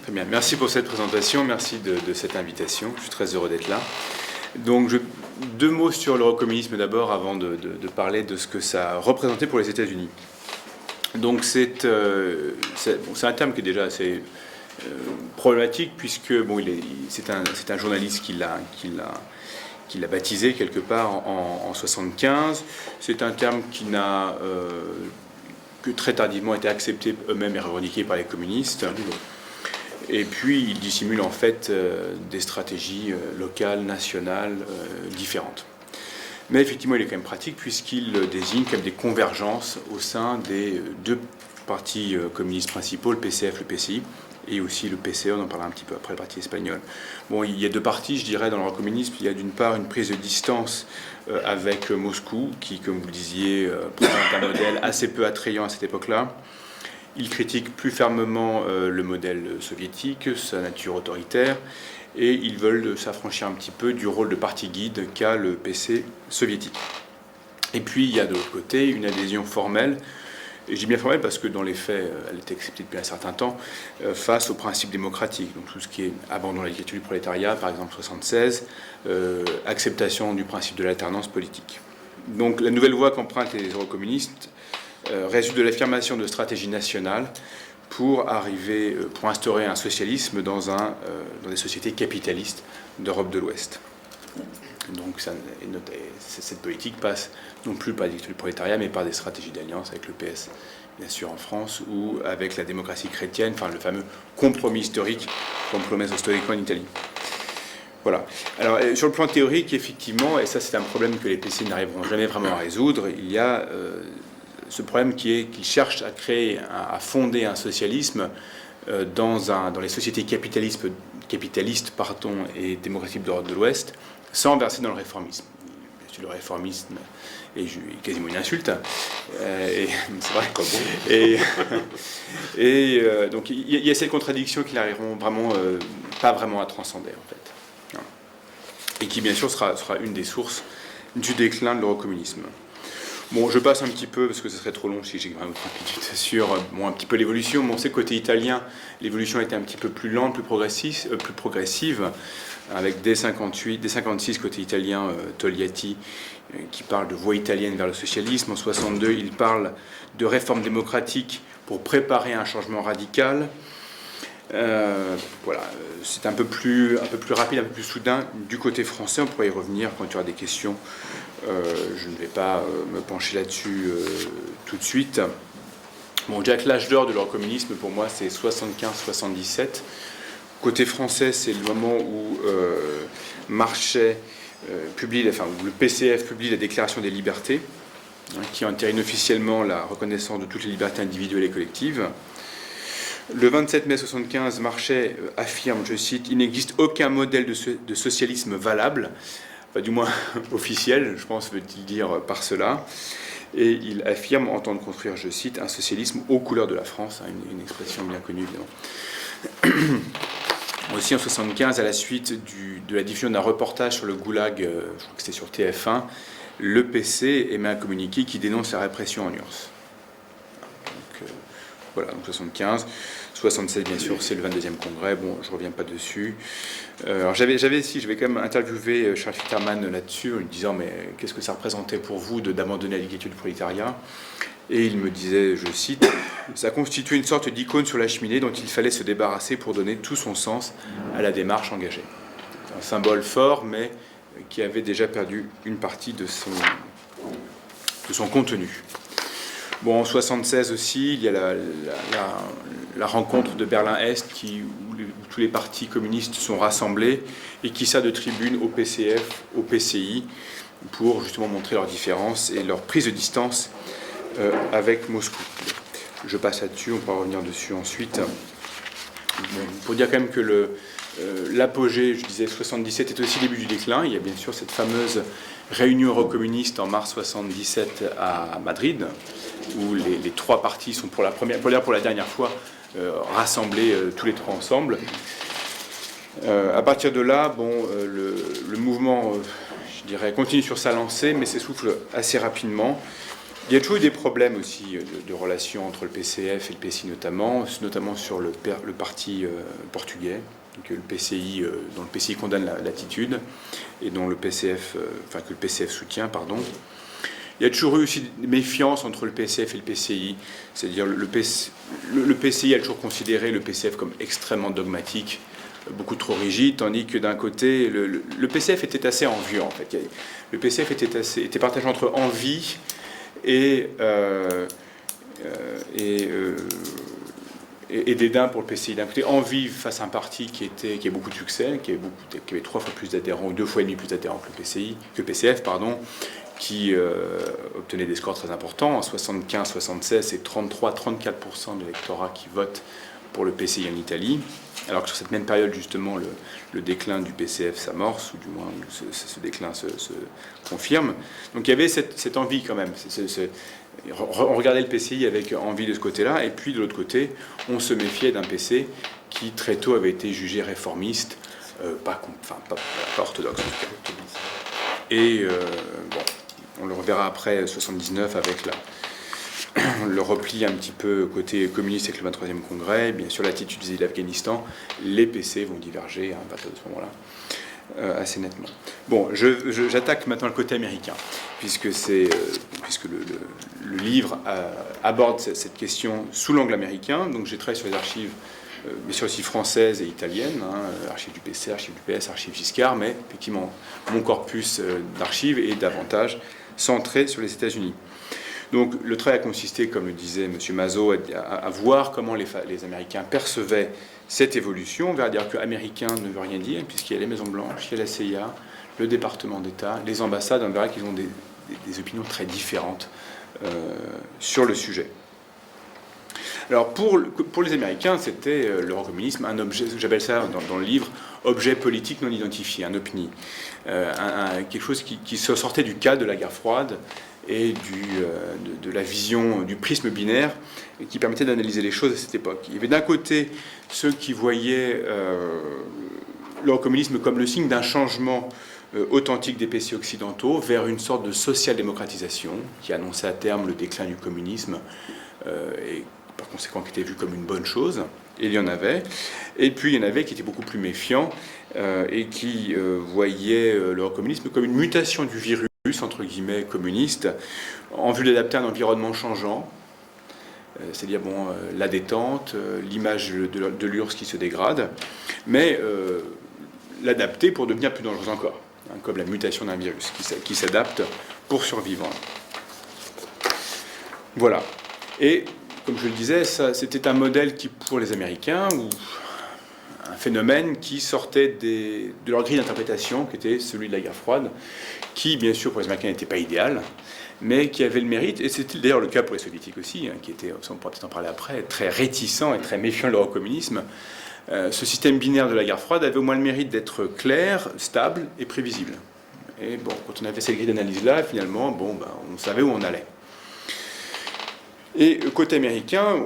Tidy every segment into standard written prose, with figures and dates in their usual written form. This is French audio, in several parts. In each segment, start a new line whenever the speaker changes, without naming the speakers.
Très bien, merci pour cette présentation, merci de cette invitation, je suis très heureux d'être là. Donc, deux mots sur l'eurocommunisme d'abord, avant de parler de ce que ça a représenté pour les États-Unis. Donc, c'est un terme qui est déjà assez problématique, puisque bon, c'est un journaliste qui l'a baptisé quelque part en 1975. C'est un terme qui n'a que très tardivement été accepté eux-mêmes et revendiqué par les communistes. Et puis, il dissimule en fait des stratégies locales, nationales, différentes. Mais effectivement, il est quand même pratique puisqu'il désigne comme des convergences au sein des deux partis communistes principaux, le PCF, le PCI, et aussi le PCE, on en parlera un petit peu après, le parti espagnol. Bon, il y a deux partis, je dirais, dans l'eurocommunisme. Il y a d'une part une prise de distance avec Moscou, qui, comme vous le disiez, présente un modèle assez peu attrayant à cette époque-là. Il critique plus fermement le modèle soviétique, sa nature autoritaire, et ils veulent s'affranchir un petit peu du rôle de parti guide qu'a le PC soviétique. Et puis il y a de l'autre côté une adhésion formelle, et je dis bien formelle parce que dans les faits, elle était acceptée depuis un certain temps, face aux principes démocratiques, donc tout ce qui est abandon de la dictature du prolétariat, par exemple 1976, acceptation du principe de l'alternance politique. Donc la nouvelle voie qu'empruntent les eurocommunistes résulte de l'affirmation de stratégies nationales pour instaurer un socialisme dans des sociétés capitalistes d'Europe de l'Ouest. Donc cette politique passe non plus par la dictature du prolétariat, mais par des stratégies d'alliance avec le PS, bien sûr, en France, ou avec la démocratie chrétienne, enfin le fameux compromis historique, compromesso storico en Italie. Voilà. Alors, sur le plan théorique, effectivement, et ça c'est un problème que les PC n'arriveront jamais vraiment à résoudre, il y a ce problème qu'ils cherchent à fonder un socialisme dans les sociétés capitalistes et démocratiques d'Europe de l'Ouest, sans verser dans le réformisme. Bien sûr, le réformisme est quasiment une insulte. C'est vrai. Donc il y a cette contradiction qu'ils n'arriveront pas vraiment à transcender, en fait. Et qui, bien sûr, sera une des sources du déclin de l'eurocommunisme. Bon, je passe un petit peu, parce que ce serait trop long si j'ai 20 ou 30 minutes sur un petit peu l'évolution. Bon, on sait que côté italien, l'évolution a été un petit peu plus lente, plus progressive, avec dès 56 côté italien, Togliatti, qui parle de voie italienne vers le socialisme. En 62, il parle de réforme démocratique pour préparer un changement radical. Voilà, c'est un peu plus rapide, un peu plus soudain du côté français. On pourrait y revenir quand il y aura des questions. Je ne vais pas me pencher là-dessus tout de suite. Bon, déjà que l'âge d'or de l'eurocommunisme, pour moi, c'est 75-77. Côté français, c'est le moment où où le PCF publie la Déclaration des libertés, qui entérine officiellement la reconnaissance de toutes les libertés individuelles et collectives. Le 27 mai 1975, Marchais affirme, je cite, « Il n'existe aucun modèle de socialisme valable », enfin, du moins officiel, je pense, veut-il dire par cela. Et il affirme entendre construire, je cite, « un socialisme aux couleurs de la France », une expression bien connue, évidemment. Aussi en 1975, à la suite de la diffusion d'un reportage sur le goulag, je crois que c'était sur TF1, le PC émet un communiqué qui dénonce la répression en URSS. Voilà, donc 75. 67, bien sûr, c'est le 22e congrès. Bon, je ne reviens pas dessus. Alors, je vais quand même interviewer Charles Fitterman là-dessus, en lui disant, mais qu'est-ce que ça représentait pour vous d'abandonner la dictature du prolétariat ? Et il me disait, je cite, « Ça constituait une sorte d'icône sur la cheminée dont il fallait se débarrasser pour donner tout son sens à la démarche engagée. » C'est un symbole fort, mais qui avait déjà perdu une partie de son contenu. Bon, en 1976 aussi, il y a la rencontre de Berlin-Est où tous les partis communistes sont rassemblés et qui sert de tribune au PCF, au PCI, pour justement montrer leurs différences et leur prise de distance avec Moscou. Je passe là-dessus, on pourra revenir dessus ensuite. Bon, pour dire quand même que l'apogée, je disais 77, est aussi le début du déclin. Il y a bien sûr cette fameuse réunion eurocommuniste en mars 77 à Madrid, où les trois partis sont pour la dernière fois rassemblés tous les trois ensemble. À partir de là, bon, le mouvement, je dirais, continue sur sa lancée, mais s'essouffle assez rapidement. Il y a toujours eu des problèmes aussi de relations entre le PCF et le PCI notamment sur le parti portugais, que le PCI, dont le PCI condamne l'attitude et dont le PCF, que le PCF soutient, pardon. Il y a toujours eu aussi des méfiances entre le PCF et le PCI, c'est-à-dire le PCI a toujours considéré le PCF comme extrêmement dogmatique, beaucoup trop rigide, tandis que d'un côté, le PCF était assez envieux en fait. Le PCF était partagé entre envie et dédain pour le PCI. D'un côté, envie face à un parti qui a beaucoup de succès, qui avait 3 fois plus d'adhérents, ou 2 fois et demi plus d'adhérents que le PCF, qui obtenait des scores très importants. En 75-76, c'est 33-34% de l'électorat qui vote pour le PCI en Italie, alors que sur cette même période, justement, le déclin du PCF s'amorce, ou du moins ce déclin se confirme. Donc il y avait cette envie quand même. On regardait le PCI avec envie de ce côté-là, et puis de l'autre côté, on se méfiait d'un PC qui très tôt avait été jugé réformiste, pas orthodoxe en tout cas. Et on le reverra après 79 avec le repli un petit peu côté communiste avec le 23e congrès. Bien sûr, l'attitude vis-à-vis de l'Afghanistan, les PC vont diverger à partir de ce moment-là assez nettement. Bon, j'attaque maintenant le côté américain, puisque le livre aborde cette question sous l'angle américain. Donc j'ai travaillé sur les archives, bien sûr aussi françaises et italiennes, archives du PC, archives du PS, archives Giscard, mais effectivement mon corpus d'archives est davantage centré sur les États-Unis. Donc le travail a consisté, comme le disait M. Mazot, à voir comment les Américains percevaient cette évolution. On va dire que américain ne veut rien dire, puisqu'il y a les Maisons Blanches, il y a la CIA, le département d'État, les ambassades. On verra qu'ils ont des opinions très différentes sur le sujet. Alors pour les Américains, c'était l'eurocommunisme un objet, j'appelle ça dans le livre, objet politique non identifié, un OPNI, quelque chose qui sortait du cadre de la guerre froide et de la vision du prisme binaire qui permettait d'analyser les choses à cette époque. Il y avait d'un côté ceux qui voyaient l'eurocommunisme comme le signe d'un changement authentique des pays occidentaux vers une sorte de social-démocratisation qui annonçait à terme le déclin du communisme et par conséquent qui était vu comme une bonne chose. Et il y en avait. Et puis il y en avait qui étaient beaucoup plus méfiants et qui voyaient l'eurocommunisme comme une mutation du virus, entre guillemets, communiste, en vue d'adapter un environnement changeant, c'est-à-dire la détente, l'image de l'URSS qui se dégrade, mais l'adapter pour devenir plus dangereux encore, comme la mutation d'un virus qui s'adapte pour survivre. Voilà. Et comme je le disais, c'était un modèle qui, pour les Américains, ou un phénomène qui sortait de leur grille d'interprétation, qui était celui de la guerre froide, qui, bien sûr, pour les Américains, n'était pas idéal, mais qui avait le mérite, et c'était d'ailleurs le cas pour les Soviétiques aussi, qui étaient, on pourra peut-être en parler après, très réticents et très méfiants de l'eurocommunisme. Ce système binaire de la guerre froide avait au moins le mérite d'être clair, stable et prévisible. Et quand on avait cette grille d'analyse-là, finalement, on savait où on allait. Et côté américain,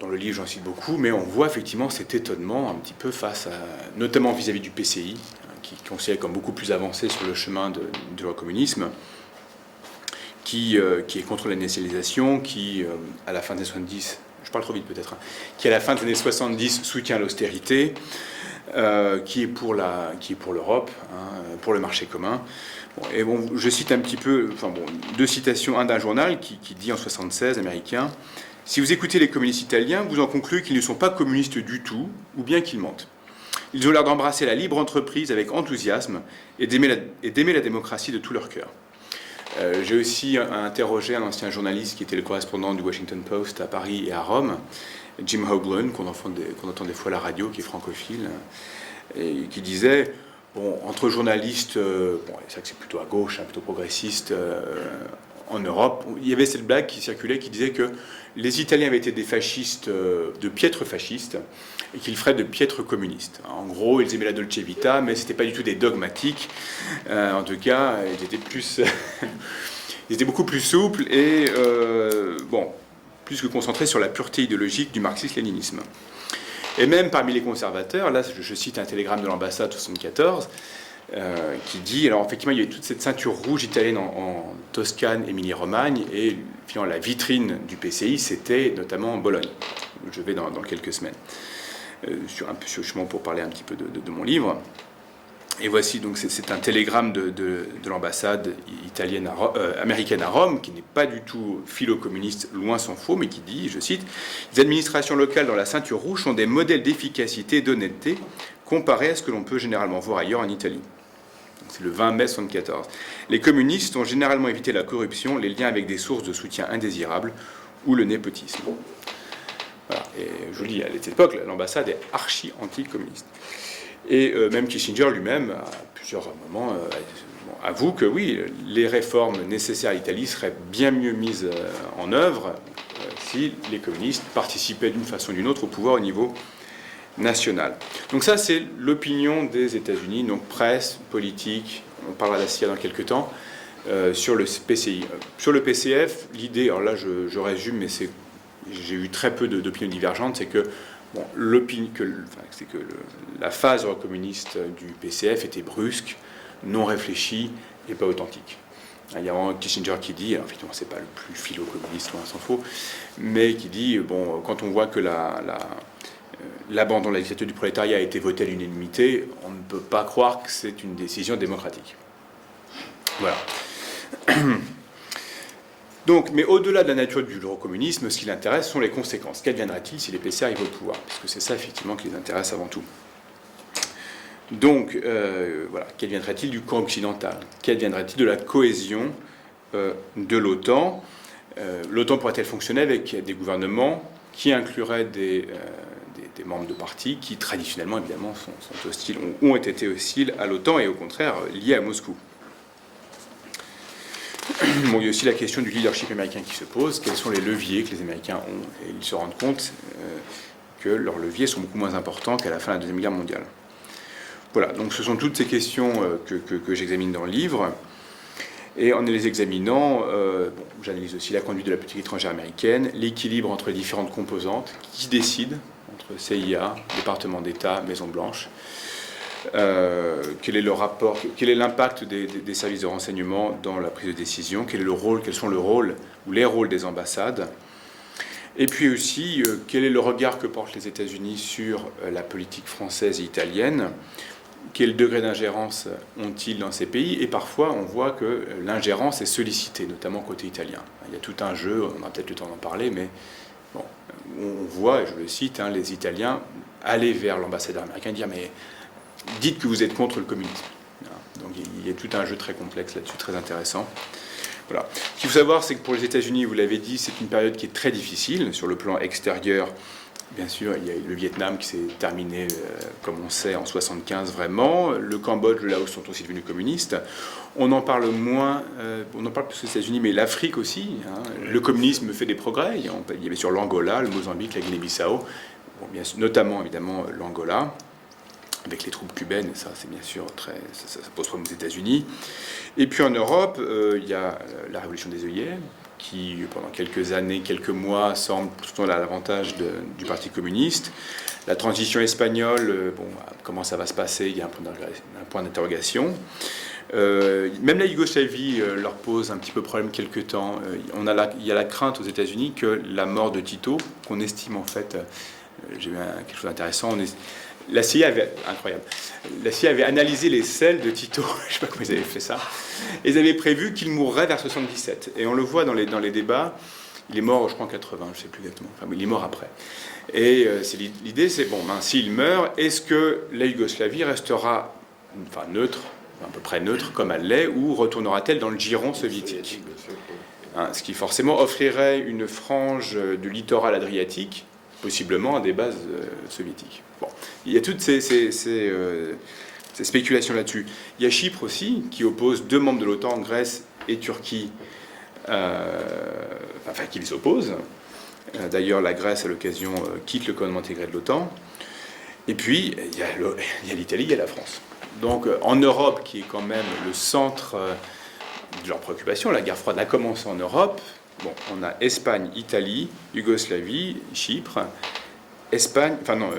dans le livre j'en cite beaucoup, mais on voit effectivement cet étonnement un petit peu face à, notamment vis-à-vis du PCI, qui est considéré comme beaucoup plus avancé sur le chemin de l'eurocommunisme, qui est contre la nationalisation, qui, à la fin des années 70, je parle trop vite peut-être, qui à la fin des années 70 soutient l'austérité, qui est pour l'Europe, pour le marché commun. Je cite un petit peu, deux citations, un d'un journal qui dit en 76, américain, « Si vous écoutez les communistes italiens, vous en concluez qu'ils ne sont pas communistes du tout, ou bien qu'ils mentent. Ils ont l'air d'embrasser la libre entreprise avec enthousiasme et d'aimer la démocratie de tout leur cœur. » J'ai aussi interrogé un ancien journaliste qui était le correspondant du Washington Post à Paris et à Rome, Jim Hoagland, qu'on entend des fois à la radio, qui est francophile, et qui disait... entre journalistes, c'est vrai que c'est plutôt à gauche, plutôt progressiste, en Europe, il y avait cette blague qui circulait qui disait que les Italiens avaient été des fascistes, de piètres fascistes, et qu'ils feraient de piètres communistes. En gros, ils aimaient la Dolce Vita, mais c'était pas du tout des dogmatiques. En tout cas, ils étaient beaucoup plus souples et, plus que concentrés sur la pureté idéologique du marxisme-léninisme. Et même parmi les conservateurs, là je cite un télégramme de l'ambassade 74, qui dit, alors effectivement, il y a toute cette ceinture rouge italienne en Toscane, Émilie-Romagne, et finalement, la vitrine du PCI, c'était notamment Bologne, où je vais dans quelques semaines, un peu sur chemin pour parler un petit peu de mon livre. Et voici, donc c'est un télégramme de l'ambassade italienne américaine à Rome, qui n'est pas du tout philo-communiste, loin s'en faut, mais qui dit, je cite, « Les administrations locales dans la ceinture rouge sont des modèles d'efficacité et d'honnêteté comparés à ce que l'on peut généralement voir ailleurs en Italie. » C'est le 20 mai 1974. « Les communistes ont généralement évité la corruption, les liens avec des sources de soutien indésirables ou le népotisme. » Voilà. Et je lis, à cette époque, l'ambassade est archi-anti-communiste. Et même Kissinger lui-même, à plusieurs moments, avoue que oui, les réformes nécessaires à l'Italie seraient bien mieux mises en œuvre si les communistes participaient d'une façon ou d'une autre au pouvoir au niveau national. Donc ça, c'est l'opinion des États-Unis, donc presse, politique, on parlera d'Assia dans quelques temps, sur le PCI. Sur le PCF, l'idée, alors là je résume, mais j'ai eu très peu d'opinions divergentes, c'est que bon, la phase eurocommuniste du PCF était brusque, non réfléchie et pas authentique. Il y a vraiment Kissinger qui dit, alors effectivement c'est pas le plus philo-communiste, loin s'en faut, mais qui dit, bon, quand on voit que l'abandon de la dictature du prolétariat a été voté à l'unanimité, on ne peut pas croire que c'est une décision démocratique. Voilà. Donc, mais au-delà de la nature du eurocommunisme, ce qui l'intéresse sont les conséquences. Qu'adviendrait-il si les PC arrivent au pouvoir? Puisque c'est ça, effectivement, qui les intéresse avant tout. Donc, voilà, qu'adviendrait-il du camp occidental? Qu'adviendrait-il de la cohésion de l'OTAN? L'OTAN pourrait-elle fonctionner avec des gouvernements qui incluraient des membres de partis qui, traditionnellement, évidemment, sont hostiles, ont été hostiles à l'OTAN et, au contraire, liés à Moscou? Bon, il y a aussi la question du leadership américain qui se pose. Quels sont les leviers que les Américains ont? Et ils se rendent compte que leurs leviers sont beaucoup moins importants qu'à la fin de la Deuxième Guerre mondiale. Voilà, donc ce sont toutes ces questions que j'examine dans le livre. Et en les examinant, j'analyse aussi la conduite de la politique étrangère américaine, l'équilibre entre les différentes composantes, qui décident entre CIA, département d'État, Maison-Blanche. Quel est le rapport, quel est l'impact des services de renseignement dans la prise de décision, quels sont le rôle ou les rôles des ambassades, et puis aussi quel est le regard que portent les États-Unis sur la politique française et italienne, quel degré d'ingérence ont-ils dans ces pays, et parfois on voit que l'ingérence est sollicitée, notamment côté italien. Il y a tout un jeu, on aura peut-être le temps d'en parler, mais bon, on voit, et je le cite, les Italiens aller vers l'ambassadeur américain et dire mais dites que vous êtes contre le communisme. Donc il y a tout un jeu très complexe là-dessus, très intéressant. Voilà. Ce qu'il faut savoir, c'est que pour les États-Unis, vous l'avez dit, c'est une période qui est très difficile sur le plan extérieur. Bien sûr, il y a le Vietnam qui s'est terminé, comme on sait, en 1975 vraiment. Le Cambodge, le Laos sont aussi devenus communistes. On en parle moins, on en parle plus aux États-Unis, mais l'Afrique aussi. Le communisme fait des progrès. Il y a bien sûr l'Angola, le Mozambique, la Guinée-Bissau, bien sûr, notamment évidemment l'Angola, avec les troupes cubaines, et ça c'est bien sûr ça pose problème aux États-Unis. Et puis en Europe, il y a la révolution des œillets, qui pendant quelques années, quelques mois, semble plutôt à l'avantage du Parti communiste. La transition espagnole, comment ça va se passer? Il y a un point d'interrogation. Même la Yougoslavie leur pose un petit peu problème quelque temps. Il y a la crainte aux États-Unis que la mort de Tito, qu'on estime en fait, j'ai vu quelque chose d'intéressant, la CIA avait analysé les selles de Tito, je ne sais pas comment ils avaient fait ça, et ils avaient prévu qu'il mourrait vers 77. Et on le voit dans les débats, il est mort, je crois, en 80, je ne sais plus exactement, enfin, il est mort après. Et l'idée, c'est, s'il meurt, est-ce que la Yougoslavie restera neutre, à peu près neutre comme elle l'est, ou retournera-t-elle dans le giron soviétique? Ce qui forcément offrirait une frange du littoral adriatique, possiblement à des bases soviétiques. Bon, il y a toutes ces spéculations là-dessus. Il y a Chypre aussi, qui oppose deux membres de l'OTAN, Grèce et Turquie, qui les opposent. D'ailleurs, la Grèce, à l'occasion, quitte le commandement intégré de l'OTAN. Et puis, il y a l'Italie, il y a la France. Donc, en Europe, qui est quand même le centre de leurs préoccupations, la guerre froide a commencé en Europe. On a Espagne, Italie, Yougoslavie, Chypre,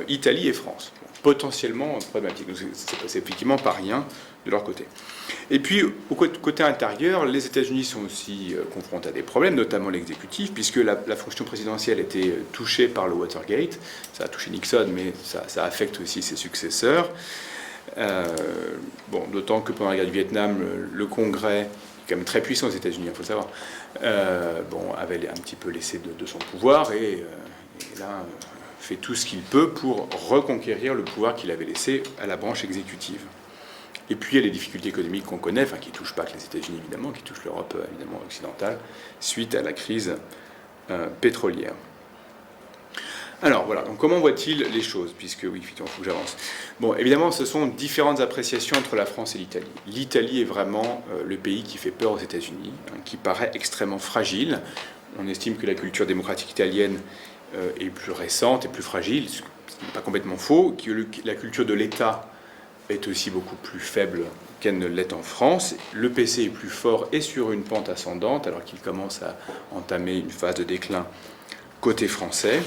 Italie et France. potentiellement problématique. Donc c'est effectivement pas rien de leur côté. Et puis, au côté intérieur, les États-Unis sont aussi confrontés à des problèmes, notamment l'exécutif, puisque la fonction présidentielle était touchée par le Watergate. Ça a touché Nixon, mais ça affecte aussi ses successeurs. D'autant que pendant la guerre du Vietnam, le Congrès, qui est quand même très puissant aux États-Unis, il faut le savoir, avait un petit peu laissé de son pouvoir et là fait tout ce qu'il peut pour reconquérir le pouvoir qu'il avait laissé à la branche exécutive. Et puis il y a les difficultés économiques qu'on connaît, qui ne touchent pas que les États-Unis évidemment, qui touchent l'Europe évidemment occidentale, suite à la crise pétrolière. Alors voilà, donc comment voit-il les choses? Puisque oui, effectivement, il faut que j'avance. Bon, évidemment, ce sont différentes appréciations entre la France et l'Italie. L'Italie est vraiment le pays qui fait peur aux États-Unis, qui paraît extrêmement fragile. On estime que la culture démocratique italienne est plus récente et plus fragile, ce qui n'est pas complètement faux, que la culture de l'État est aussi beaucoup plus faible qu'elle ne l'est en France. Le PC est plus fort et sur une pente ascendante, alors qu'il commence à entamer une phase de déclin côté français.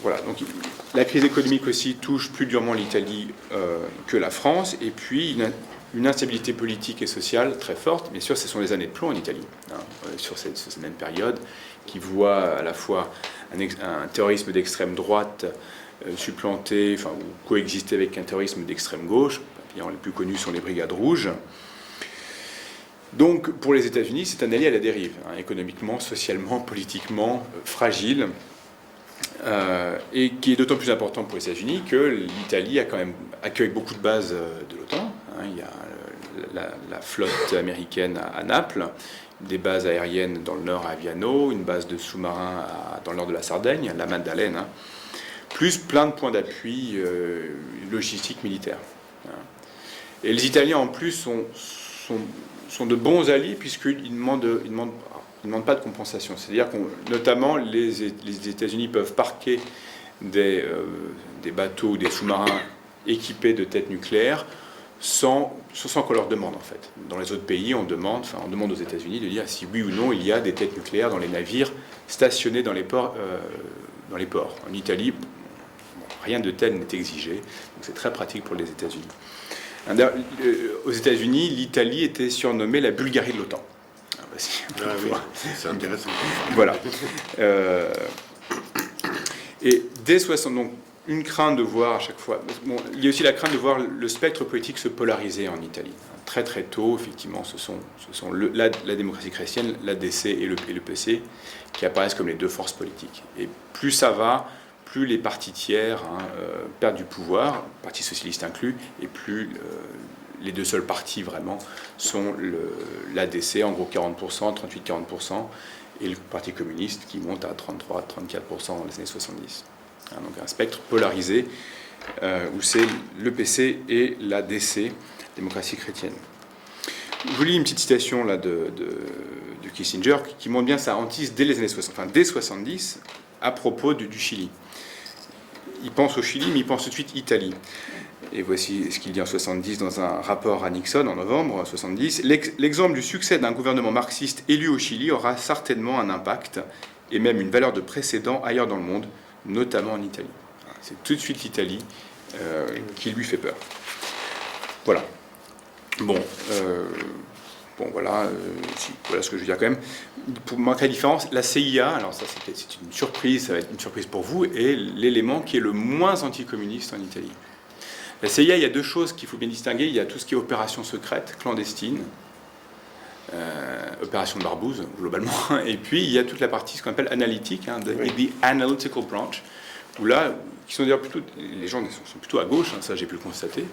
Voilà, donc la crise économique aussi touche plus durement l'Italie que la France, et puis une instabilité politique et sociale très forte. Bien sûr, ce sont les années de plomb en Italie, sur cette même période, qui voit à la fois un terrorisme d'extrême droite supplanter, ou coexister avec un terrorisme d'extrême gauche. Les plus connus sont les Brigades Rouges. Donc, pour les États-Unis, c'est un allié à la dérive, économiquement, socialement, politiquement, fragile, et qui est d'autant plus important pour les États-Unis que l'Italie accueille beaucoup de bases de l'OTAN. Il y a la flotte américaine à Naples, des bases aériennes dans le nord à Aviano, une base de sous-marins dans le nord de la Sardaigne, la Maddalena, plus plein de points d'appui logistiques militaires. Et les Italiens, en plus, sont de bons alliés, puisqu'ils ne demandent pas de compensation. C'est-à-dire que, notamment, les États-Unis peuvent parquer des bateaux ou des sous-marins équipés de têtes nucléaires sans qu'on leur demande, en fait. Dans les autres pays, on demande aux États-Unis de dire si oui ou non il y a des têtes nucléaires dans les navires stationnés dans les ports. En Italie, rien de tel n'est exigé, donc c'est très pratique pour les États-Unis. Aux États-Unis, l'Italie était surnommée la Bulgarie de l'OTAN.
Oui, c'est intéressant.
Voilà. Et dès 60, donc une crainte de voir à chaque fois. Il y a aussi la crainte de voir le spectre politique se polariser en Italie. Très très tôt, effectivement, ce sont la démocratie chrétienne, l'ADC et le PC qui apparaissent comme les deux forces politiques. Et plus ça va, plus les partis tiers perdent du pouvoir, Parti socialiste inclus, et plus les deux seuls partis vraiment sont l'ADC, en gros 40%, 38-40%, et le Parti communiste qui monte à 33-34% dans les années 70. Donc un spectre polarisé où c'est le PC et l'ADC, démocratie chrétienne. Je vous lis une petite citation là, de Kissinger qui montre bien sa hantise dès les années 60, dès 70, à propos du Chili. Il pense au Chili, mais il pense tout de suite Italie. Et voici ce qu'il dit en 70 dans un rapport à Nixon en novembre 70. L'exemple du succès d'un gouvernement marxiste élu au Chili aura certainement un impact et même une valeur de précédent ailleurs dans le monde, notamment en Italie. C'est tout de suite l'Italie qui lui fait peur. Voilà. Voilà ce que je veux dire quand même. Pour marquer la différence, la CIA, alors ça c'est une surprise, ça va être une surprise pour vous, est l'élément qui est le moins anticommuniste en Italie. La CIA, il y a deux choses qu'il faut bien distinguer. Il y a tout ce qui est opération secrète, clandestine, opération de barbouze, globalement, et puis il y a toute la partie, ce qu'on appelle analytique, the analytical branch, où là, qui sont d'ailleurs plutôt, les gens sont plutôt à gauche, ça j'ai pu le constater,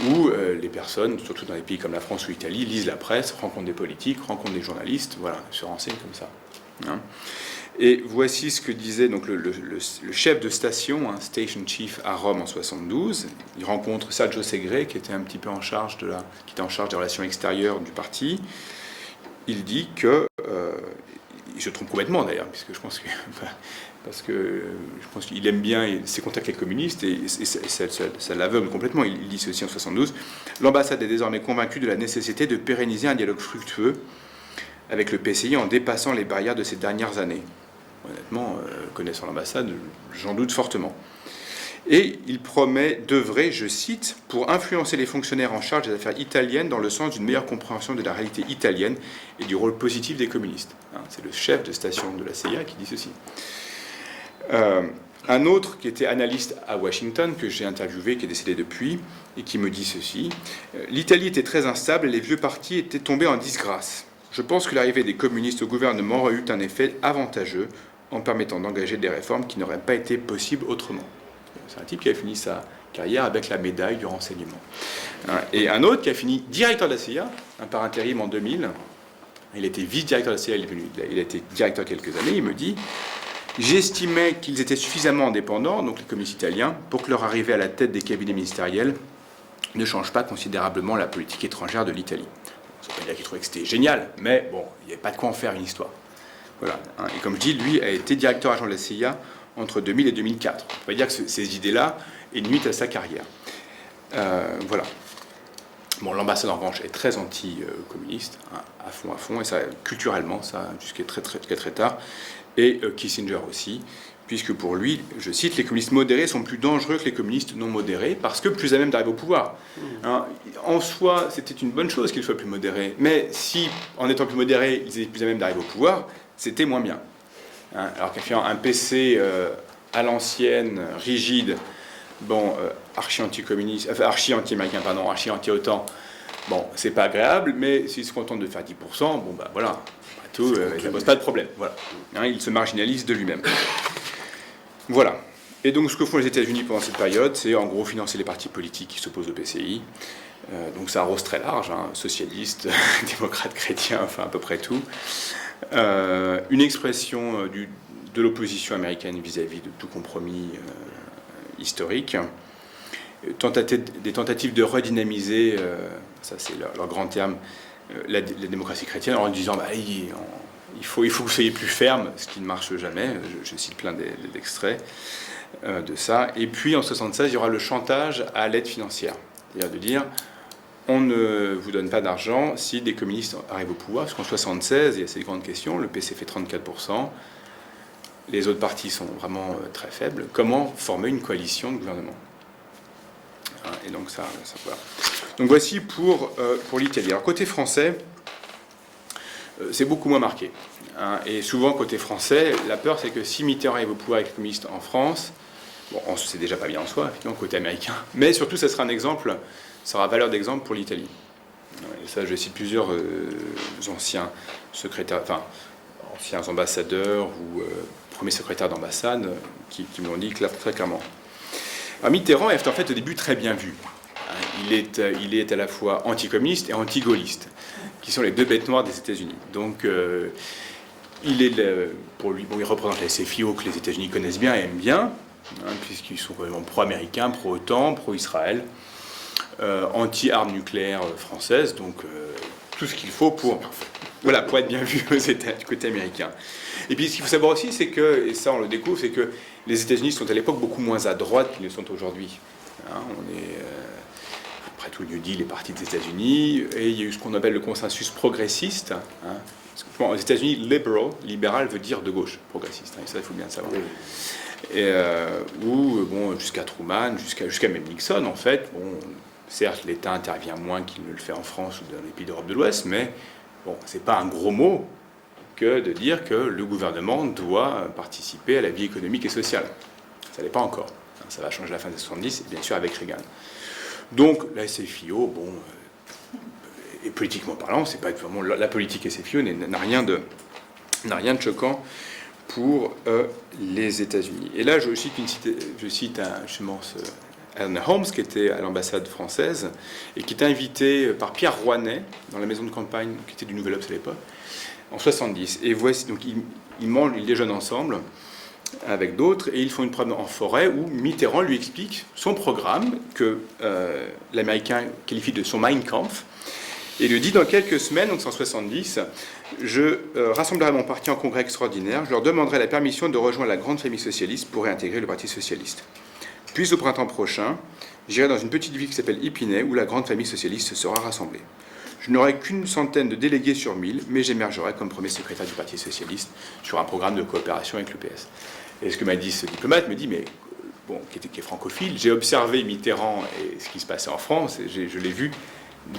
où les personnes, surtout dans les pays comme la France ou l'Italie, lisent la presse, rencontrent des politiques, rencontrent des journalistes, voilà, se renseignent comme ça. Et voici ce que disait donc le chef de station, station chief à Rome en 72. Il rencontre Sergio Segre, qui était un petit peu en charge des relations extérieures du parti. Il dit que, il se trompe complètement d'ailleurs, puisque je pense qu'il aime bien ses contacts avec les communistes, et ça l'aveugle complètement. Il dit ceci en 72. L'ambassade est désormais convaincue de la nécessité de pérenniser un dialogue fructueux avec le PCI en dépassant les barrières de ces dernières années. Honnêtement, connaissant l'ambassade, j'en doute fortement. Et il promet d'œuvrer, je cite, pour influencer les fonctionnaires en charge des affaires italiennes dans le sens d'une meilleure compréhension de la réalité italienne et du rôle positif des communistes. C'est le chef de station de la CIA qui dit ceci. Un autre qui était analyste à Washington, que j'ai interviewé, qui est décédé depuis, et qui me dit ceci. L'Italie était très instable et les vieux partis étaient tombés en disgrâce. Je pense que l'arrivée des communistes au gouvernement aurait eu un effet avantageux en permettant d'engager des réformes qui n'auraient pas été possibles autrement. C'est un type qui a fini sa carrière avec la médaille du renseignement. Et un autre qui a fini directeur de la CIA, par intérim en 2000. Il était vice-directeur de la CIA, il a été directeur quelques années. Il me dit... J'estimais qu'ils étaient suffisamment indépendants, donc les communistes italiens, pour que leur arrivée à la tête des cabinets ministériels ne change pas considérablement la politique étrangère de l'Italie. Ça ne veut pas dire qu'il trouvait que c'était génial, mais bon, il n'y avait pas de quoi en faire une histoire. Voilà. Et comme je dis, lui a été directeur adjoint de la CIA entre 2000 et 2004. On peut dire que ces idées-là nuisent à sa carrière. Voilà. Bon, l'ambassade en revanche est très anti-communiste, à fond, et ça, culturellement, ça jusqu'à très tard. Et Kissinger aussi, puisque pour lui, je cite, les communistes modérés sont plus dangereux que les communistes non modérés, parce que plus à même d'arriver au pouvoir. En soi, c'était une bonne chose qu'ils soient plus modérés, mais si, en étant plus modérés, ils étaient plus à même d'arriver au pouvoir, c'était moins bien. Alors qu'à faire un PC à l'ancienne, rigide, bon, archi-anti-communiste, enfin archi-anti-américain, pardon, archi-anti-OTAN, bon, c'est pas agréable, mais s'ils se contentent de faire 10%, bon, bah voilà. Ça ne pose pas de problème. Voilà. Il se marginalise de lui-même. Voilà. Et donc, ce que font les États-Unis pendant cette période, c'est en gros financer les partis politiques qui s'opposent au PCI. Donc, ça arrose très large, socialistes, démocrates, chrétiens, enfin à peu près tout. Une expression de l'opposition américaine vis-à-vis de tout compromis historique. Des tentatives de redynamiser, ça c'est leur grand terme, la démocratie chrétienne, en disant il faut que vous soyez plus ferme, ce qui ne marche jamais. Je cite plein d'extraits de ça. Et puis en 1976, il y aura le chantage à l'aide financière, c'est-à-dire de dire on ne vous donne pas d'argent si des communistes arrivent au pouvoir, parce qu'en 1976, il y a ces grandes questions, le PC fait 34%, les autres partis sont vraiment très faibles. Comment former une coalition de gouvernement ? Et donc ça voilà. Donc voici pour l'Italie. Alors côté français, c'est beaucoup moins marqué. Et souvent côté français, la peur c'est que si Mitterrand arrive au pouvoir avec les communistes en France, bon, c'est déjà pas bien en soi, effectivement, côté américain, mais surtout ça sera un exemple, ça aura valeur d'exemple pour l'Italie. Et ça, je cite plusieurs anciens secrétaires, enfin anciens ambassadeurs ou premiers secrétaires d'ambassade qui me l'ont dit très clairement. Alors, Mitterrand est en fait au début très bien vu. Il est à la fois anticommuniste et anti-gaulliste, qui sont les deux bêtes noires des États-Unis. Donc, pour lui, il représente les CFIO que les États-Unis connaissent bien et aiment bien, puisqu'ils sont vraiment pro-américains, pro-OTAN, pro-Israël, anti-armes nucléaires françaises, donc tout ce qu'il faut pour être bien vu du côté américain. Et puis, ce qu'il faut savoir aussi, c'est que, et ça on le découvre, c'est que les États-Unis sont à l'époque beaucoup moins à droite qu'ils ne sont aujourd'hui. On est, après tout, le New Deal est parti des États-Unis, et il y a eu ce qu'on appelle le consensus progressiste. Aux États-Unis, libéral veut dire de gauche, progressiste. Et ça, il faut bien le savoir. Et, jusqu'à Truman, jusqu'à même Nixon, en fait, certes, l'État intervient moins qu'il ne le fait en France ou dans les pays d'Europe de l'Ouest, mais c'est pas un gros mot que de dire que le gouvernement doit participer à la vie économique et sociale. Ça l'est pas encore. Ça va changer à la fin des 70, et bien sûr avec Reagan. Donc la SFIO, et politiquement parlant, c'est pas vraiment la politique SFIO n'a rien de choquant pour les États-Unis. Et là, je cite justement Eleanor Holmes, qui était à l'ambassade française et qui était invité par Pierre Rouanet dans la maison de campagne qui était du Nouvel Obs à l'époque, en 70. Et voici, donc ils déjeunent ensemble avec d'autres et ils font une promenade en forêt où Mitterrand lui explique son programme que l'Américain qualifie de son Mein Kampf et lui dit dans quelques semaines, donc en 70, je rassemblerai mon parti en congrès extraordinaire, je leur demanderai la permission de rejoindre la grande famille socialiste pour réintégrer le Parti socialiste. Puis au printemps prochain, j'irai dans une petite ville qui s'appelle Épinay où la grande famille socialiste sera rassemblée. Je n'aurai qu'une centaine de délégués sur 1000, mais j'émergerai comme premier secrétaire du Parti socialiste sur un programme de coopération avec le PS. Et ce que m'a dit ce diplomate me dit, mais qui est francophile. J'ai observé Mitterrand et ce qui se passait en France, et je l'ai vu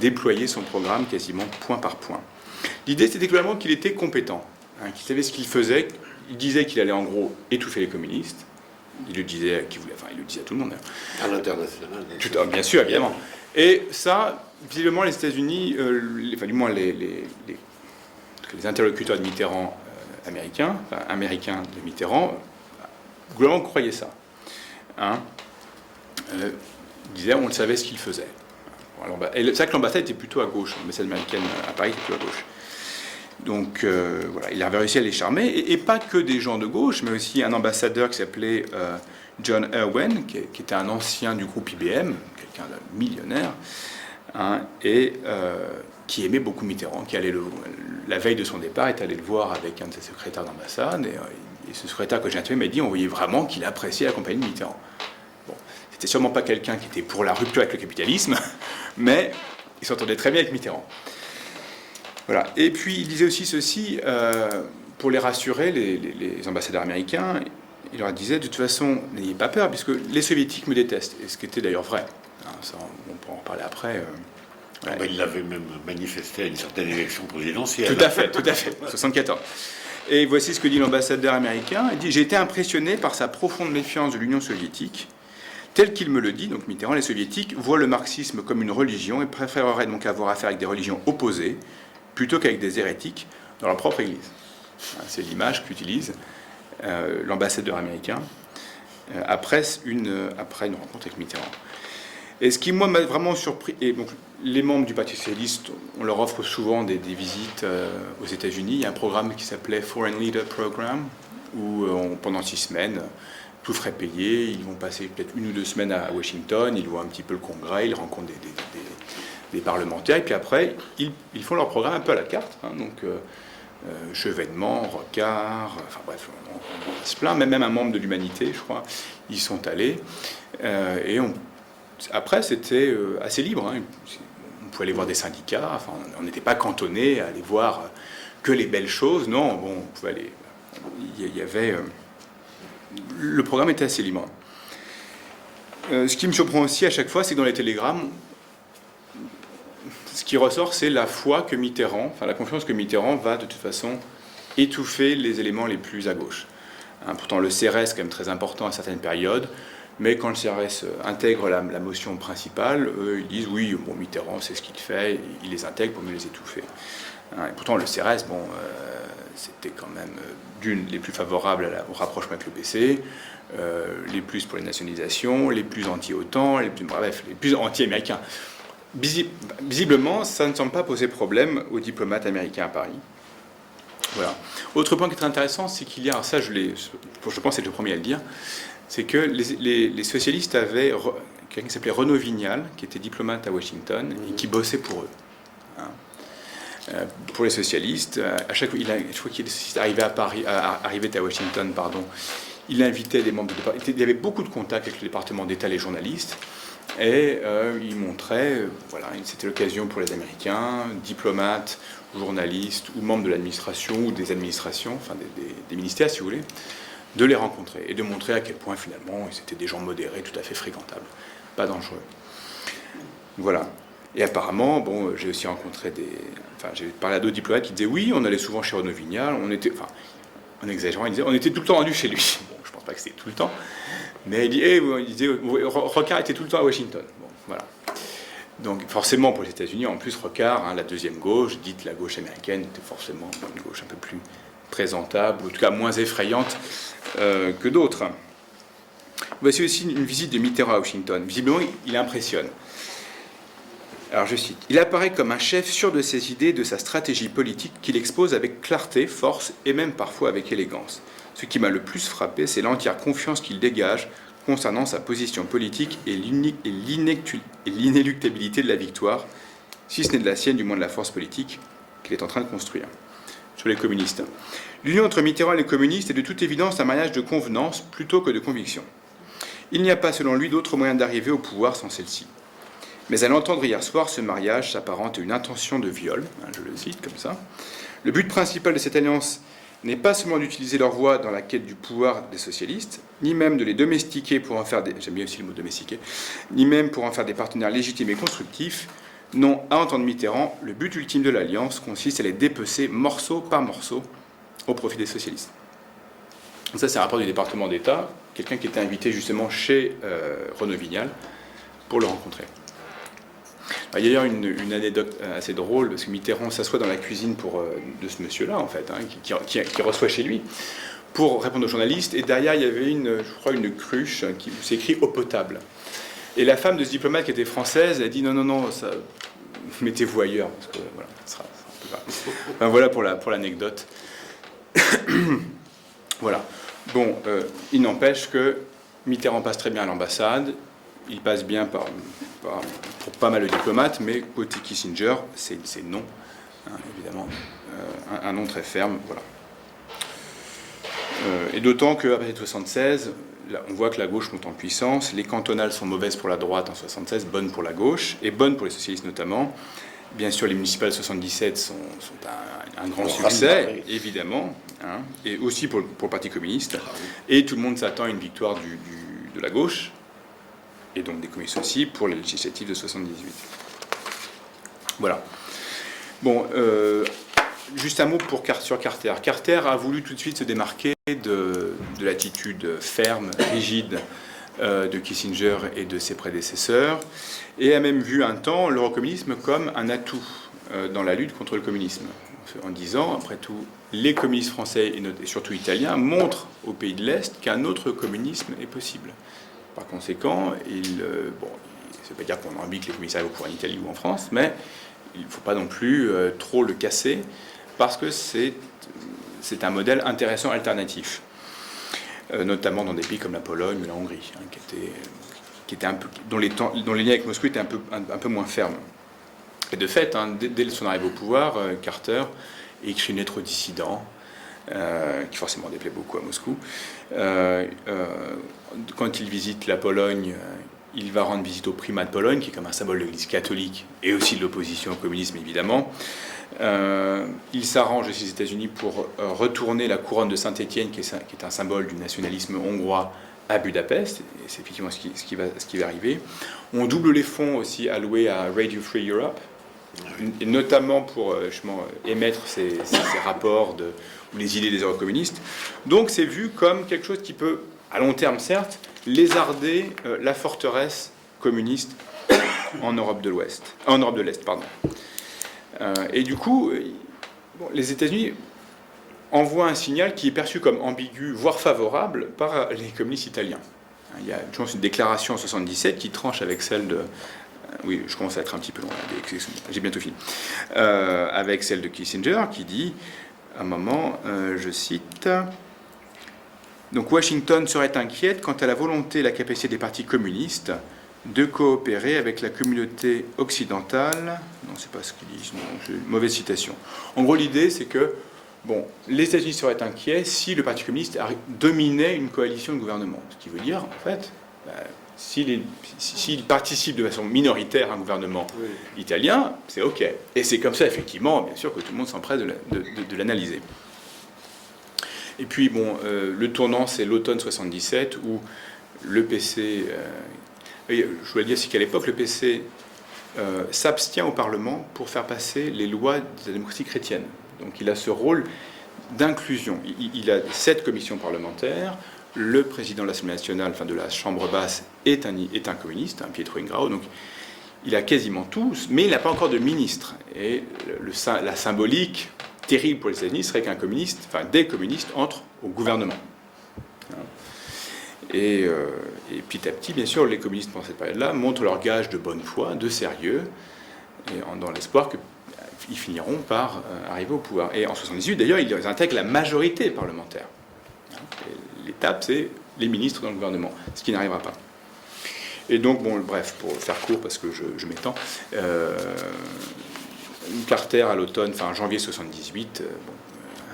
déployer son programme quasiment point par point. L'idée, c'était globalement qu'il était compétent, qu'il savait ce qu'il faisait. Il disait qu'il allait en gros étouffer les communistes. Il le disait il le disait à tout le monde.
À l'international.
Bien sûr, évidemment. Et ça, visiblement, les États-Unis, du moins les interlocuteurs de Mitterrand américains de Mitterrand, globalement croyaient ça. Ils disaient, on le savait ce qu'il faisait. Et c'est vrai que l'ambassade était plutôt à gauche, l'ambassade américaine à Paris était plutôt à gauche. Donc voilà, il avait réussi à les charmer, et pas que des gens de gauche, mais aussi un ambassadeur qui s'appelait John Irwin, qui était un ancien du groupe IBM, quelqu'un de millionnaire, et qui aimait beaucoup Mitterrand, qui allait la veille de son départ est allé le voir avec un de ses secrétaires d'ambassade, et ce secrétaire que j'ai interviewé m'a dit on voyait vraiment qu'il appréciait la compagnie de Mitterrand. Bon, c'était sûrement pas quelqu'un qui était pour la rupture avec le capitalisme, mais il s'entendait très bien avec Mitterrand. Voilà. Et puis il disait aussi ceci, pour les rassurer, les ambassadeurs américains, il leur disait de toute façon, n'ayez pas peur, puisque les soviétiques me détestent, et ce qui était d'ailleurs vrai. Ça, on pourra en parler après.
Ouais. Il l'avait même manifesté à une certaine élection présidentielle.
Tout à fait, 74. Et voici ce que dit l'ambassadeur américain. Il dit « J'ai été impressionné par sa profonde méfiance de l'Union soviétique. Tel qu'il me le dit, donc Mitterrand, les soviétiques voient le marxisme comme une religion et préféreraient donc avoir affaire avec des religions opposées plutôt qu'avec des hérétiques dans leur propre église. » C'est l'image qu'utilise l'ambassadeur américain après une rencontre avec Mitterrand. Et ce qui, moi, m'a vraiment surpris, et donc les membres du Parti socialiste, on leur offre souvent des visites aux États-Unis. Il y a un programme qui s'appelait Foreign Leader Program, où pendant 6 semaines, tout frais payé, ils vont passer peut-être 1 ou 2 semaines à Washington, ils voient un petit peu le Congrès, ils rencontrent des parlementaires, et puis après, ils font leur programme un peu à la carte, donc Chevènement, Rocard, enfin bref, on se plaint, même un membre de l'Humanité, je crois, ils sont allés, et après, c'était assez libre. On pouvait aller voir des syndicats. Enfin, on n'était pas cantonné à aller voir que les belles choses. Non, bon, on pouvait aller. Il y avait. Le programme était assez libre. Ce qui me surprend aussi à chaque fois, c'est que dans les télégrammes, ce qui ressort, c'est la foi que Mitterrand, la confiance que Mitterrand va de toute façon étouffer les éléments les plus à gauche. Pourtant, le CRS est quand même très important à certaines périodes. Mais quand le CRS intègre la motion principale, ils disent oui, bon, Mitterrand, c'est ce qu'il fait, il les intègre pour mieux les étouffer. Et pourtant, le CRS, c'était quand même les plus favorables au rapprochement avec le PC, les plus pour les nationalisations, les plus anti-OTAN, les plus anti-américains. Visiblement, ça ne semble pas poser problème aux diplomates américains à Paris. Voilà. Autre point qui est très intéressant, c'est qu'il y a, alors ça je pense être le premier à le dire, c'est que les socialistes avaient quelqu'un qui s'appelait Renaud Vignal, qui était diplomate à Washington, et qui bossait pour eux. Pour les socialistes, à chaque fois qu'il arrivait à Washington, il invitait des membres de il y avait beaucoup de contacts avec le département d'État, les journalistes, et il montrait, c'était l'occasion pour les Américains, diplomates, journalistes, ou membres de l'administration, ou des administrations, enfin des ministères, si vous voulez, de les rencontrer et de montrer à quel point finalement c'était des gens modérés, tout à fait fréquentables, pas dangereux. Voilà. Et apparemment, j'ai aussi rencontré j'ai parlé à d'autres diplomates qui disaient oui, on allait souvent chez Renaud Vignal, en exagérant, ils disaient on était tout le temps rendu chez lui. Bon, je pense pas que c'était tout le temps, mais il disait Rocard était tout le temps à Washington. Bon, voilà. Donc forcément pour les États-Unis, en plus Rocard, la deuxième gauche, dite la gauche américaine, était forcément une gauche un peu plus présentable, en tout cas moins effrayante que d'autres. Voici aussi une visite de Mitterrand à Washington. Visiblement, il impressionne. Alors je cite, « Il apparaît comme un chef sûr de ses idées et de sa stratégie politique qu'il expose avec clarté, force et même parfois avec élégance. Ce qui m'a le plus frappé, c'est l'entière confiance qu'il dégage concernant sa position politique et l'inéluctabilité de la victoire, si ce n'est de la sienne, du moins de la force politique qu'il est en train de construire. » Sur les communistes. L'union entre Mitterrand et les communistes est de toute évidence un mariage de convenance plutôt que de conviction. Il n'y a pas, selon lui, d'autre moyen d'arriver au pouvoir sans celle-ci. Mais à l'entendre hier soir, ce mariage s'apparente à une intention de viol, je le cite comme ça. Le but principal de cette alliance n'est pas seulement d'utiliser leur voix dans la quête du pouvoir des socialistes, ni même de les domestiquer pour en faire des... J'aime bien aussi le mot domestiquer, ni même pour en faire des partenaires légitimes et constructifs. Non, à entendre Mitterrand, le but ultime de l'Alliance consiste à les dépecer morceau par morceau au profit des socialistes. Ça, c'est un rapport du département d'État, quelqu'un qui était invité justement chez Renaud Vignal pour le rencontrer. Alors, il y a d'ailleurs une anecdote assez drôle, parce que Mitterrand s'assoit dans la cuisine de ce monsieur-là, en fait, hein, qui reçoit chez lui, pour répondre aux journalistes, et derrière, il y avait je crois, une cruche qui s'écrit « eau potable ». Et la femme de ce diplomate qui était française, elle a dit « non, ça, mettez-vous ailleurs, parce que voilà, ça sera un peu grave. » Enfin, voilà pour l'anecdote. Voilà. Bon, il n'empêche que Mitterrand passe très bien à l'ambassade, il passe bien pour pas mal de diplomates, mais côté Kissinger, c'est non, hein, évidemment, un non très ferme, voilà. Et d'autant qu'à partir de 1976, on voit que la gauche monte en puissance, les cantonales sont mauvaises pour la droite en 1976, bonnes pour la gauche, et bonnes pour les socialistes notamment. Bien sûr, les municipales de 1977 sont un grand succès, évidemment, hein, et aussi pour le Parti communiste. Et tout le monde s'attend à une victoire de la gauche, et donc des communistes aussi, pour les législatives de 1978. Voilà. Bon, juste un mot sur Carter. Carter a voulu tout de suite se démarquer de l'attitude ferme, rigide de Kissinger et de ses prédécesseurs, et a même vu un temps l'eurocommunisme comme un atout dans la lutte contre le communisme, en disant, après tout, les communistes français et surtout italiens montrent aux pays de l'Est qu'un autre communisme est possible. Par conséquent, ça ne veut pas dire qu'on a envie que les communistes arrivent au pouvoir en Italie ou en France, mais il ne faut pas non plus trop le casser, parce que c'est un modèle intéressant, alternatif, notamment dans des pays comme la Pologne ou la Hongrie, hein, dont les liens avec Moscou étaient un peu moins fermes. Et de fait, hein, dès son arrivée au pouvoir, Carter écrit une lettre aux dissidents, qui forcément déplaît beaucoup à Moscou. Quand il visite la Pologne, il va rendre visite au primat de Pologne, qui est comme un symbole de l'Église catholique, et aussi de l'opposition au communisme, évidemment. Il s'arrange aussi aux États-Unis pour retourner la couronne de Saint-Étienne, qui est un symbole du nationalisme hongrois, à Budapest, et c'est effectivement ce qui va arriver. On double les fonds aussi alloués à Radio Free Europe, et notamment pour émettre ces rapports ou les idées des eurocommunistes. Donc c'est vu comme quelque chose qui peut, à long terme certes, lézarder la forteresse communiste en Europe de l'Ouest, en Europe de l'Est, pardon. Et du coup, les États-Unis envoient un signal qui est perçu comme ambigu, voire favorable, par les communistes italiens. Il y a, je pense, une déclaration en 1977 qui tranche avec celle de... Oui, je commence à être un petit peu loin, j'ai bientôt fini. Avec celle de Kissinger, qui dit, à un moment, je cite... Donc Washington serait inquiète quant à la volonté et la capacité des partis communistes de coopérer avec la communauté occidentale. Non, c'est pas ce qu'ils disent, non, c'est une mauvaise citation. En gros, l'idée, c'est que les États-Unis seraient inquiets si le Parti communiste dominait une coalition de gouvernement. Ce qui veut dire, en fait, s'il participe de façon minoritaire à un gouvernement italien, c'est OK. Et c'est comme ça, effectivement, bien sûr, que tout le monde s'empresse de l'analyser. Et puis, le tournant, c'est l'automne 77, où le PC... je voulais dire, c'est qu'à l'époque, le PC s'abstient au Parlement pour faire passer les lois de la démocratie chrétienne. Donc il a ce rôle d'inclusion. Il a 7 commissions parlementaires. Le président de l'Assemblée nationale, enfin de la Chambre basse, est un communiste, un Pietro Ingrao. Donc il a quasiment tous, mais il n'a pas encore de ministre. Et la symbolique terrible pour les États-Unis serait qu'un communiste, enfin des communistes, entrent au gouvernement. Et petit à petit, bien sûr, les communistes, pendant cette période-là, montrent leur gage de bonne foi, de sérieux, et dans l'espoir qu'ils finiront par arriver au pouvoir. Et en 1978, d'ailleurs, ils intègrent la majorité parlementaire. Et l'étape, c'est les ministres dans le gouvernement, ce qui n'arrivera pas. Et donc, bref, pour faire court, parce que je m'étends, Carter, à l'automne, enfin janvier 1978,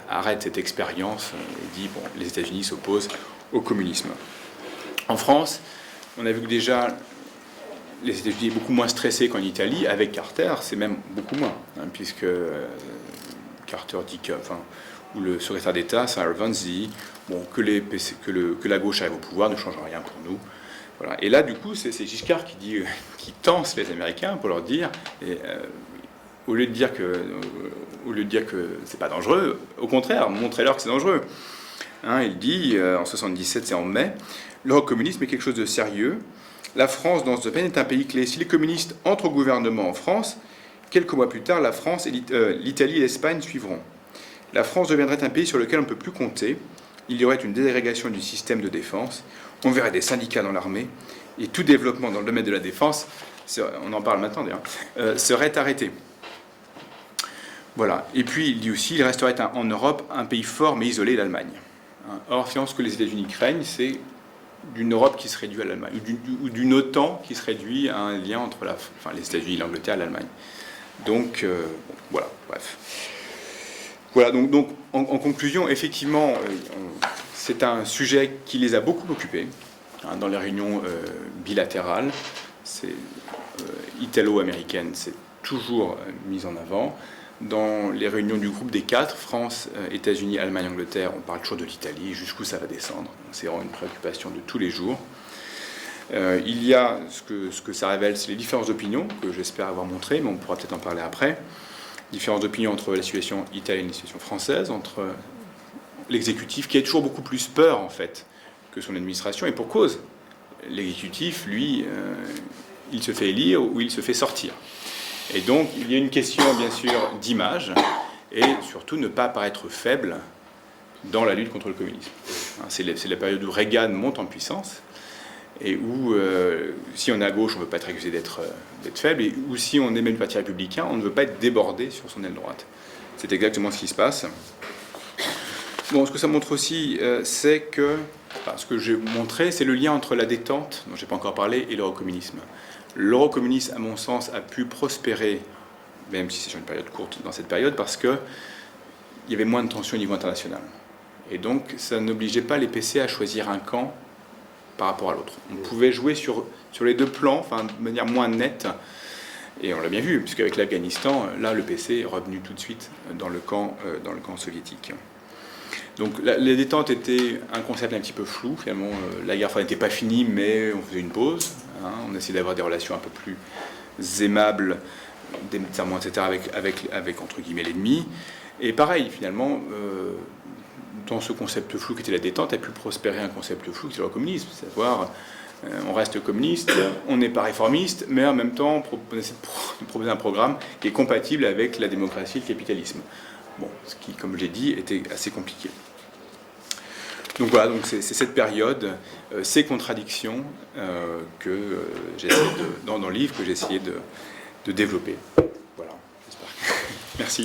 arrête cette expérience et dit, les États-Unis s'opposent au communisme. En France, on a vu que déjà les États-Unis sont beaucoup moins stressés qu'en Italie. Avec Carter, c'est même beaucoup moins, puisque Carter dit que, où le secrétaire d'État, Sarah Vance, dit bon, que la gauche arrive au pouvoir ne change rien pour nous. Voilà. Et là, du coup, c'est Giscard qui tense les Américains pour leur dire, au lieu de dire que c'est pas dangereux, au contraire, montrez-leur que c'est dangereux. Hein, il dit, en 77, c'est en mai, l'Europe communisme est quelque chose de sérieux. La France, dans ce domaine, est un pays clé. Si les communistes entrent au gouvernement en France, quelques mois plus tard, la France, l'Italie et l'Espagne suivront. La France deviendrait un pays sur lequel on ne peut plus compter. Il y aurait une désagrégation du système de défense. On verrait des syndicats dans l'armée. Et tout développement dans le domaine de la défense, on en parle maintenant d'ailleurs, serait arrêté. Voilà. Et puis, il dit aussi, il resterait en Europe un pays fort mais isolé, l'Allemagne. Or, finalement, ce que les États-Unis craignent, c'est d'une Europe qui se réduit à l'Allemagne, ou d'une OTAN qui se réduit à un lien entre les États-Unis, l'Angleterre et l'Allemagne. Donc, voilà, bref. Voilà, donc en conclusion, effectivement, c'est un sujet qui les a beaucoup occupés dans les réunions bilatérales. Italo-américaine, c'est toujours mis en avant. Dans les réunions du groupe des 4, France, États-Unis, Allemagne, Angleterre, on parle toujours de l'Italie, jusqu'où ça va descendre. C'est vraiment une préoccupation de tous les jours. Il y a, ce que ça révèle, c'est les différences d'opinion, que j'espère avoir montré, mais on pourra peut-être en parler après. Différences d'opinion entre la situation italienne et la situation française, entre l'exécutif, qui a toujours beaucoup plus peur, en fait, que son administration, et pour cause. L'exécutif, lui, il se fait élire ou il se fait sortir. Et donc, il y a une question, bien sûr, d'image, et surtout ne pas paraître faible dans la lutte contre le communisme. C'est la période où Reagan monte en puissance, et où, si on est à gauche, on ne veut pas être accusé d'être faible, et où, si on est même parti républicain, on ne veut pas être débordé sur son aile droite. C'est exactement ce qui se passe. Bon, ce que ça montre aussi, c'est que, ce que j'ai montré, c'est le lien entre la détente, dont je n'ai pas encore parlé, et l'eurocommunisme. L'eurocommunisme, à mon sens, a pu prospérer, même si c'est sur une période courte dans cette période, parce qu'il y avait moins de tensions au niveau international. Et donc, ça n'obligeait pas les PC à choisir un camp par rapport à l'autre. On pouvait jouer sur les deux plans, de manière moins nette. Et on l'a bien vu, puisqu'avec l'Afghanistan, là, le PC est revenu tout de suite dans le camp soviétique. Donc la détente était un concept un petit peu flou. Finalement, la guerre froide n'était pas finie, mais on faisait une pause. On essayait d'avoir des relations un peu plus aimables, militairement, etc., avec entre guillemets, l'ennemi. Et pareil, finalement, dans ce concept flou qui était la détente, a pu prospérer un concept flou qui était le communisme. C'est à dire, on reste communiste, on n'est pas réformiste, mais en même temps, on essaie de proposer un programme qui est compatible avec la démocratie et le capitalisme. Bon, ce qui, comme je l'ai dit, était assez compliqué. Donc voilà, c'est cette période, ces contradictions que j'essaie dans le livre que j'ai essayé de développer. Voilà, j'espère. Merci.